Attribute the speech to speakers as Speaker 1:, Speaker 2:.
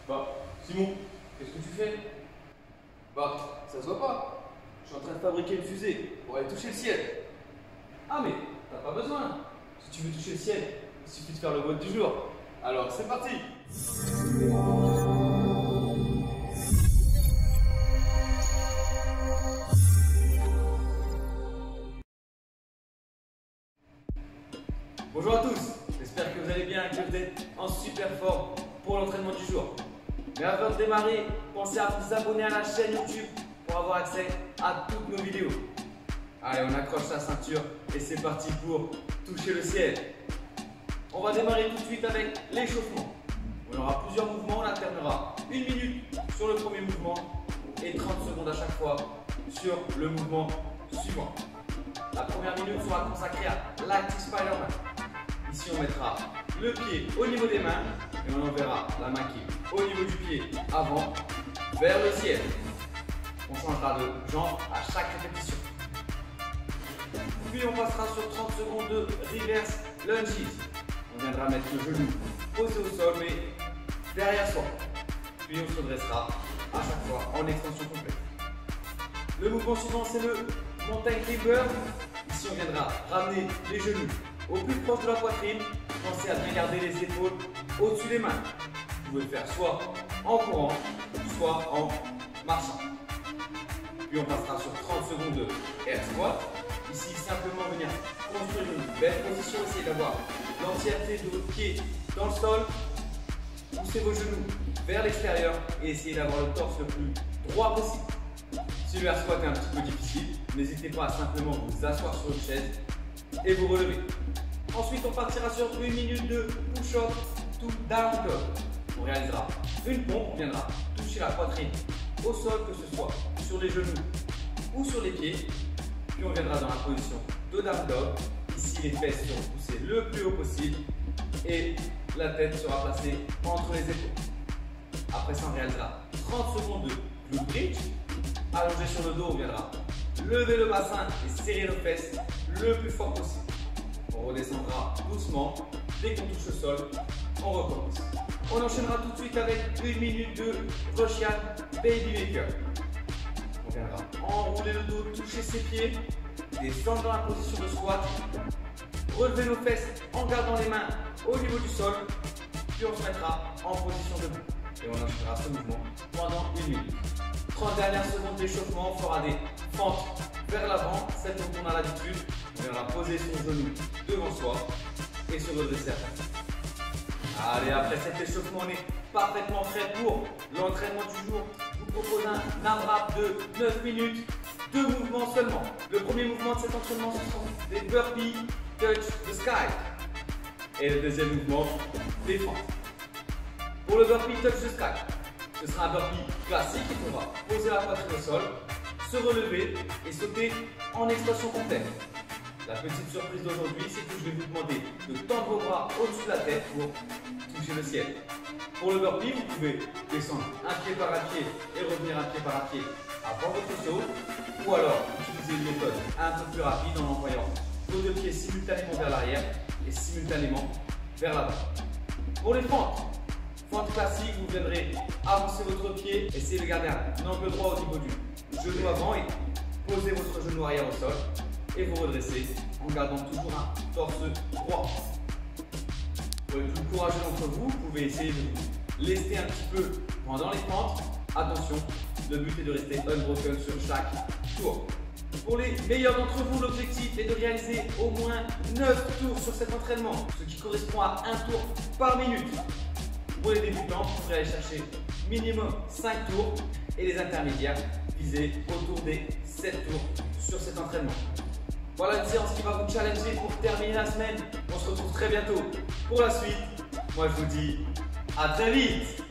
Speaker 1: Bah, Simon, qu'est-ce que tu fais?
Speaker 2: Bah, ça se voit pas. Je suis en train de fabriquer une fusée pour aller toucher le ciel.
Speaker 1: Ah, mais t'as pas besoin. Si tu veux toucher le ciel, il suffit de faire le vote du jour.
Speaker 2: Alors, c'est parti.
Speaker 1: Bonjour à tous, j'espère que vous allez bien et que vous êtes en super forme pour l'entraînement du jour. Mais avant de démarrer, pensez à vous abonner à la chaîne YouTube pour avoir accès à toutes nos vidéos. Allez, on accroche sa ceinture et c'est parti pour toucher le ciel. On va démarrer tout de suite avec l'échauffement. On aura plusieurs mouvements, on alternera 1 minute sur le premier mouvement et 30 secondes à chaque fois sur le mouvement suivant. La première minute sera consacrée à l'Active Spider-Man. Ici, on mettra le pied au niveau des mains et on enverra la main qui est au niveau du pied avant vers le ciel. On changera de jambe à chaque répétition. Puis on passera sur 30 secondes de reverse lunges. On viendra mettre le genou posé au sol mais derrière soi. Puis on se redressera à chaque fois en extension complète. Le mouvement suivant, c'est le Mountain Climber. Ici, on viendra ramener les genoux au plus proche de la poitrine. Pensez à bien garder les épaules au-dessus des mains. Vous pouvez le faire soit en courant, soit en marchant. Puis on passera sur 30 secondes de air squat. Ici, simplement venir construire une belle position. Essayez d'avoir l'entièreté de votre pied dans le sol. Poussez vos genoux vers l'extérieur et essayez d'avoir le torse le plus droit possible. Si le air squat est un petit peu difficile, n'hésitez pas à simplement vous asseoir sur une chaise et vous relever. Ensuite, on partira sur 1 minute de push-up to down dog. On réalisera une pompe, on viendra toucher la poitrine au sol, que ce soit sur les genoux ou sur les pieds. Puis on viendra dans la position de down dog. Ici, les fesses seront poussées le plus haut possible et la tête sera placée entre les épaules. Après ça, on réalisera 30 secondes de glute bridge. Allongé sur le dos, on viendra lever le bassin et serrer nos fesses le plus fort possible. On redescendra doucement. Dès qu'on touche le sol, on recommence. On enchaînera tout de suite avec 1 minute de Russian Babymaker. On viendra enrouler le dos, toucher ses pieds, descendre dans la position de squat, relever nos fesses en gardant les mains au niveau du sol, puis on se mettra en position debout. Et on enchaînera ce mouvement pendant 1 minute. 30 dernières secondes d'échauffement, on fera des fentes vers l'avant, celles dont on a l'habitude. On viendra poser son genou devant soi et se redresser à terre. Allez, après cet échauffement, on est parfaitement prêt pour l'entraînement du jour. Je vous propose un AMRAP de 9 minutes, 2 mouvements seulement. Le premier mouvement de cet entraînement, ce sont des burpees touch the sky. Et le deuxième mouvement, des fentes. Pour le burpee touch the sky, ce sera un burpee classique. Il faudra poser la poitrine au sol, se relever et sauter en extension complète. La petite surprise d'aujourd'hui, c'est que je vais vous demander de tendre vos bras au-dessus de la tête pour toucher le ciel. Pour le burpee, vous pouvez descendre un pied par un pied et revenir un pied par un pied avant votre saut, ou alors utiliser une méthode un peu plus rapide en envoyant vos 2 pieds simultanément vers l'arrière et simultanément vers l'avant. Pour les fentes classique, vous viendrez avancer votre pied, essayez de garder un angle droit au niveau du genou avant et posez votre genou arrière au sol et vous redressez en gardant toujours un torse droit. Pour les plus courageux d'entre vous, vous pouvez essayer de vous lester un petit peu pendant les fentes. Attention, le but est de rester unbroken sur chaque tour. Pour les meilleurs d'entre vous, l'objectif est de réaliser au moins 9 tours sur cet entraînement, ce qui correspond à 1 tour par minute. Pour les débutants, vous pourrez aller chercher minimum 5 tours et les intermédiaires viser autour des 7 tours sur cet entraînement. Voilà une séance qui va vous challenger pour terminer la semaine. On se retrouve très bientôt pour la suite. Moi je vous dis à très vite.